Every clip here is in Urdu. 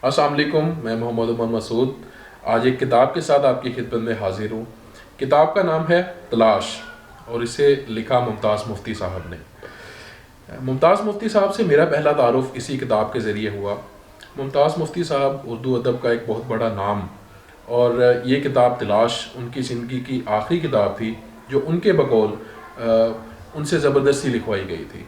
السلام علیکم، میں محمد عمر مسعود آج ایک کتاب کے ساتھ آپ کی خدمت میں حاضر ہوں۔ کتاب کا نام ہے تلاش اور اسے لکھا ممتاز مفتی صاحب نے۔ ممتاز مفتی صاحب سے میرا پہلا تعارف اسی کتاب کے ذریعے ہوا۔ ممتاز مفتی صاحب اردو ادب کا ایک بہت بڑا نام، اور یہ کتاب تلاش ان کی زندگی کی آخری کتاب تھی جو ان کے بقول ان سے زبردستی لکھوائی گئی تھی۔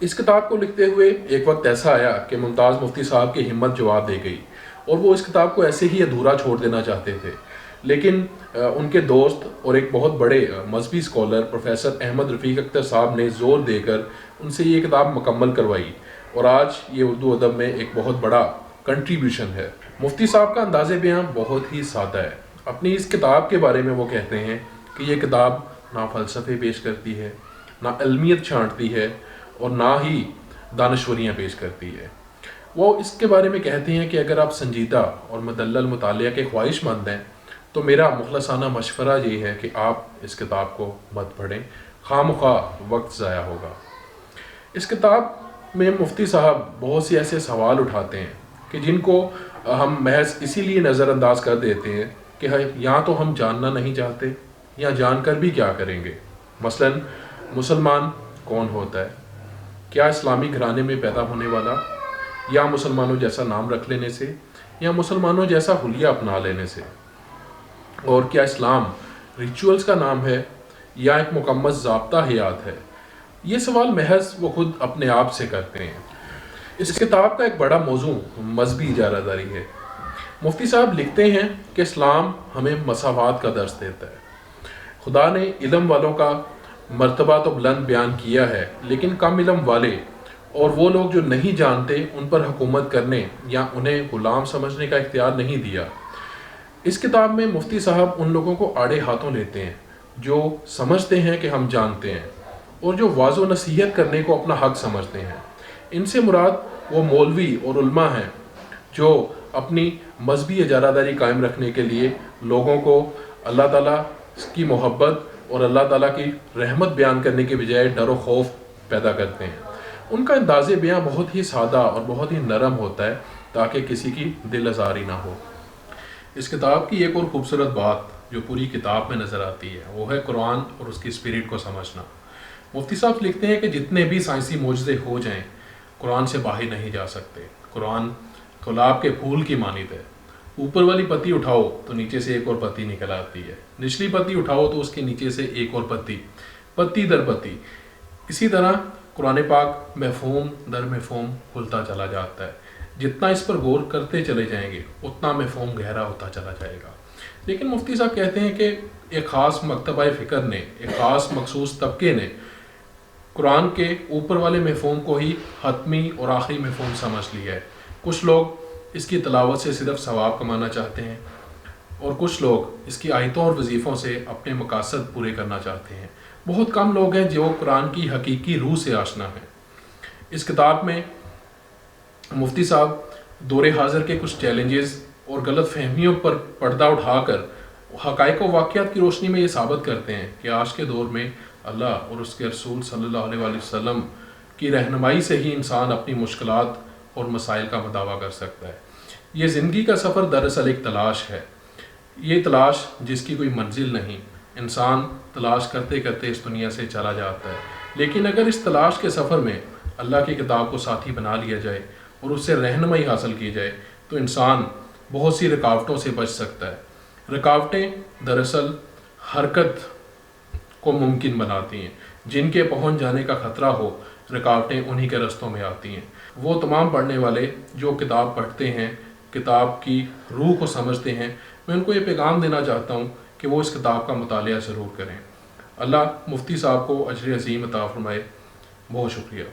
اس کتاب کو لکھتے ہوئے ایک وقت ایسا آیا کہ ممتاز مفتی صاحب کی ہمت جواب دے گئی اور وہ اس کتاب کو ایسے ہی ادھورا چھوڑ دینا چاہتے تھے، لیکن ان کے دوست اور ایک بہت بڑے مذہبی اسکالر پروفیسر احمد رفیق اختر صاحب نے زور دے کر ان سے یہ کتاب مکمل کروائی، اور آج یہ اردو ادب میں ایک بہت بڑا کنٹریبیوشن ہے۔ مفتی صاحب کا انداز بیان بہت ہی سادہ ہے۔ اپنی اس کتاب کے بارے میں وہ کہتے ہیں کہ یہ کتاب نہ فلسفے پیش کرتی ہے، نہ علمیت چھانٹتی ہے، اور نہ ہی دانشوریاں پیش کرتی ہے۔ وہ اس کے بارے میں کہتے ہیں کہ اگر آپ سنجیدہ اور مدلل مطالعہ کے خواہش مند ہیں تو میرا مخلصانہ مشورہ یہ ہے کہ آپ اس کتاب کو مت پڑھیں، خواہ مخواہ وقت ضائع ہوگا۔ اس کتاب میں مفتی صاحب بہت سے ایسے سوال اٹھاتے ہیں کہ جن کو ہم محض اسی لیے نظر انداز کر دیتے ہیں کہ یا تو ہم جاننا نہیں چاہتے یا جان کر بھی کیا کریں گے۔ مثلا مسلمان کون ہوتا ہے؟ کیا اسلامی گھرانے میں پیدا ہونے والا، یا مسلمانوں جیسا نام رکھ لینے سے، یا مسلمانوں جیسا حلیہ اپنا لینے سے؟ اور کیا اسلام ریچولز کا نام ہے یا ایک مکمل ضابطہ حیات ہے؟ یہ سوال محض وہ خود اپنے آپ سے کرتے ہیں۔ اس کتاب کا ایک بڑا موضوع مذہبی اجارہ داری ہے۔ مفتی صاحب لکھتے ہیں کہ اسلام ہمیں مساوات کا درس دیتا ہے۔ خدا نے علم والوں کا مرتبہ تو بلند بیان کیا ہے، لیکن کم علم والے اور وہ لوگ جو نہیں جانتے ان پر حکومت کرنے یا انہیں غلام سمجھنے کا اختیار نہیں دیا۔ اس کتاب میں مفتی صاحب ان لوگوں کو آڑے ہاتھوں لیتے ہیں جو سمجھتے ہیں کہ ہم جانتے ہیں اور جو واضح و نصیحت کرنے کو اپنا حق سمجھتے ہیں۔ ان سے مراد وہ مولوی اور علماء ہیں جو اپنی مذہبی اجارہ داری قائم رکھنے کے لیے لوگوں کو اللہ تعالیٰ کی محبت اور اللہ تعالیٰ کی رحمت بیان کرنے کے بجائے ڈر و خوف پیدا کرتے ہیں۔ ان کا انداز بیان بہت ہی سادہ اور بہت ہی نرم ہوتا ہے تاکہ کسی کی دل آزاری نہ ہو۔ اس کتاب کی ایک اور خوبصورت بات جو پوری کتاب میں نظر آتی ہے وہ ہے قرآن اور اس کی اسپرٹ کو سمجھنا۔ مفتی صاحب لکھتے ہیں کہ جتنے بھی سائنسی معجزے ہو جائیں قرآن سے باہر نہیں جا سکتے۔ قرآن گلاب کے پھول کی مانند ہے۔ اوپر والی پتی اٹھاؤ تو نیچے سے ایک اور پتی نکل آتی ہے، نچلی پتی اٹھاؤ تو اس کے نیچے سے ایک اور پتی، پتی در پتی۔ اسی طرح قرآن پاک مفہوم در مفہوم کھلتا چلا جاتا ہے۔ جتنا اس پر غور کرتے چلے جائیں گے اتنا مفہوم گہرا ہوتا چلا جائے گا۔ لیکن مفتی صاحب کہتے ہیں کہ ایک خاص مکتبہ فکر نے، ایک خاص مخصوص طبقے نے قرآن کے اوپر والے مفہوم کو ہی حتمی اور آخری مفہوم سمجھ لیا ہے۔ کچھ لوگ اس کی تلاوت سے صرف ثواب کمانا چاہتے ہیں اور کچھ لوگ اس کی آیتوں اور وظیفوں سے اپنے مقاصد پورے کرنا چاہتے ہیں۔ بہت کم لوگ ہیں جو قرآن کی حقیقی روح سے آشنا ہیں۔ اس کتاب میں مفتی صاحب دور حاضر کے کچھ چیلنجز اور غلط فہمیوں پر پردہ اٹھا کر حقائق و واقعات کی روشنی میں یہ ثابت کرتے ہیں کہ آج کے دور میں اللہ اور اس کے رسول صلی اللہ علیہ وسلم کی رہنمائی سے ہی انسان اپنی مشکلات اور مسائل کا مداوع کر سکتا ہے۔ یہ زندگی کا سفر دراصل ایک تلاش ہے۔ یہ تلاش جس کی کوئی منزل نہیں، انسان تلاش کرتے کرتے اس دنیا سے چلا جاتا ہے، لیکن اگر اس تلاش کے سفر میں اللہ کی کتاب کو ساتھی بنا لیا جائے اور اس سے رہنمائی حاصل کی جائے تو انسان بہت سی رکاوٹوں سے بچ سکتا ہے۔ رکاوٹیں دراصل حرکت کو ممکن بناتی ہیں۔ جن کے پہنچ جانے کا خطرہ ہو رکاوٹیں انہی کے رستوں میں آتی ہیں۔ وہ تمام پڑھنے والے جو کتاب پڑھتے ہیں، کتاب کی روح کو سمجھتے ہیں، میں ان کو یہ پیغام دینا چاہتا ہوں کہ وہ اس کتاب کا مطالعہ ضرور کریں۔ اللہ مفتی صاحب کو اجر عظیم عطا فرمائے۔ بہت شکریہ۔